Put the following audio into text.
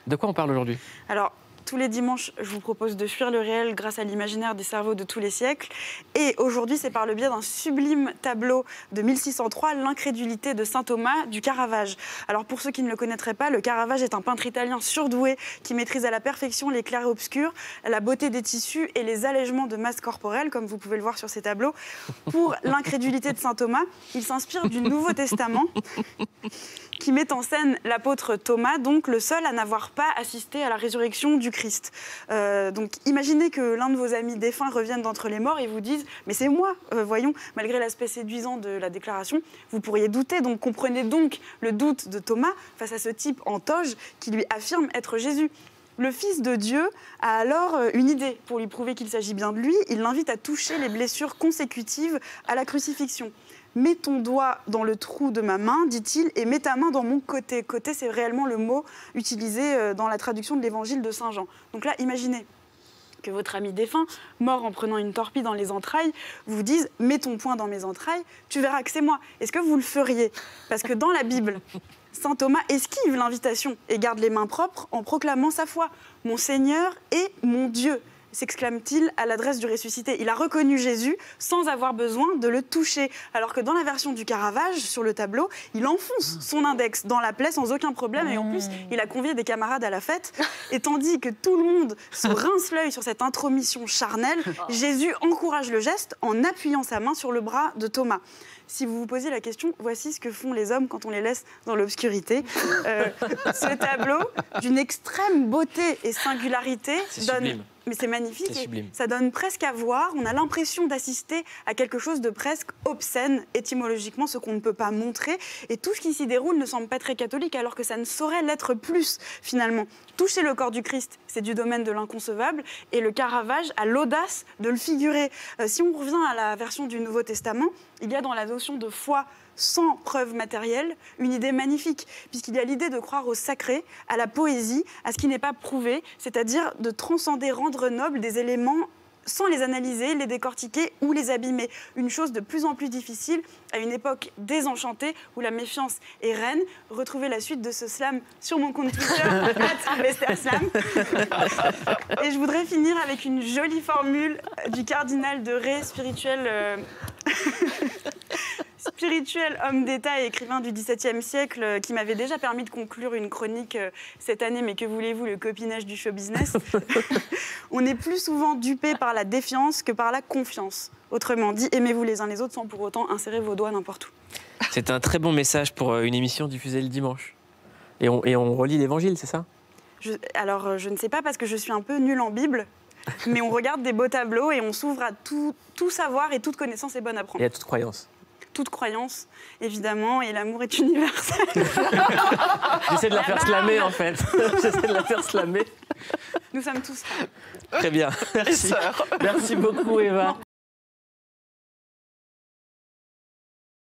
De quoi on parle aujourd'hui? Alors, tous les dimanches, je vous propose de fuir le réel grâce à l'imaginaire des cerveaux de tous les siècles. Et aujourd'hui, c'est par le biais d'un sublime tableau de 1603, L'incrédulité de saint Thomas du Caravage. Alors, pour ceux qui ne le connaîtraient pas, le Caravage est un peintre italien surdoué qui maîtrise à la perfection les clairs-obscurs, la beauté des tissus et les allègements de masse corporelle, comme vous pouvez le voir sur ces tableaux. Pour L'incrédulité de saint Thomas, il s'inspire du Nouveau Testament qui met en scène l'apôtre Thomas, donc le seul à n'avoir pas assisté à la résurrection du Christ. Donc imaginez que l'un de vos amis défunts revienne d'entre les morts et vous dise « mais c'est moi, voyons », malgré l'aspect séduisant de la déclaration, vous pourriez douter. Donc comprenez donc le doute de Thomas face à ce type en toge qui lui affirme être Jésus. Le Fils de Dieu a alors une idée. Pour lui prouver qu'il s'agit bien de lui, il l'invite à toucher les blessures consécutives à la crucifixion. « Mets ton doigt dans le trou de ma main, dit-il, et mets ta main dans mon côté. » Côté, c'est réellement le mot utilisé dans la traduction de l'évangile de Saint Jean. Donc là, imaginez que votre ami défunt, mort en prenant une torpille dans les entrailles, vous dise « mets ton poing dans mes entrailles, tu verras que c'est moi ». Est-ce que vous le feriez? Parce que dans la Bible, saint Thomas esquive l'invitation et garde les mains propres en proclamant sa foi. « Mon Seigneur et mon Dieu », s'exclame-t-il à l'adresse du ressuscité. Il a reconnu Jésus sans avoir besoin de le toucher. Alors que dans la version du Caravage, sur le tableau, il enfonce son index dans la plaie sans aucun problème. Et en plus, il a convié des camarades à la fête. Et tandis que tout le monde se rince l'œil sur cette intromission charnelle, Jésus encourage le geste en appuyant sa main sur le bras de Thomas. Si vous vous posez la question, voici ce que font les hommes quand on les laisse dans l'obscurité. Ce tableau, d'une extrême beauté et singularité, donne... Mais c'est magnifique, et ça donne presque à voir. On a l'impression d'assister à quelque chose de presque obscène, étymologiquement, ce qu'on ne peut pas montrer. Et tout ce qui s'y déroule ne semble pas très catholique, alors que ça ne saurait l'être plus, finalement. Toucher le corps du Christ, c'est du domaine de l'inconcevable, et le Caravage a l'audace de le figurer. Si on revient à la version du Nouveau Testament, il y a dans la notion de foi sans preuve matérielle, une idée magnifique, puisqu'il y a l'idée de croire au sacré, à la poésie, à ce qui n'est pas prouvé, c'est-à-dire de transcender, rendre nobles des éléments sans les analyser, les décortiquer ou les abîmer. Une chose de plus en plus difficile à une époque désenchantée où la méfiance est reine. Retrouvez la suite de ce slam sur mon compte Twitter, @investerslam. Et je voudrais finir avec une jolie formule du cardinal de Ray, spirituel homme d'État et écrivain du XVIIe siècle, qui m'avait déjà permis de conclure une chronique cette année, mais que voulez-vous, le copinage du show business. On est plus souvent dupé par la défiance que par la confiance. Autrement dit, aimez-vous les uns les autres sans pour autant insérer vos doigts n'importe où. C'est un très bon message pour une émission diffusée le dimanche. Et on relit l'Évangile, c'est ça? Alors, je ne sais pas parce que je suis un peu nulle en Bible, mais on regarde des beaux tableaux et on s'ouvre à tout savoir, et toute connaissance est bonne à prendre. Et à toute croyance. Toute croyance, évidemment, et l'amour est universel. J'essaie de la faire slammer, en fait. J'essaie de la faire slammer. Nous sommes tous. Très bien. Merci. Merci beaucoup, Eva.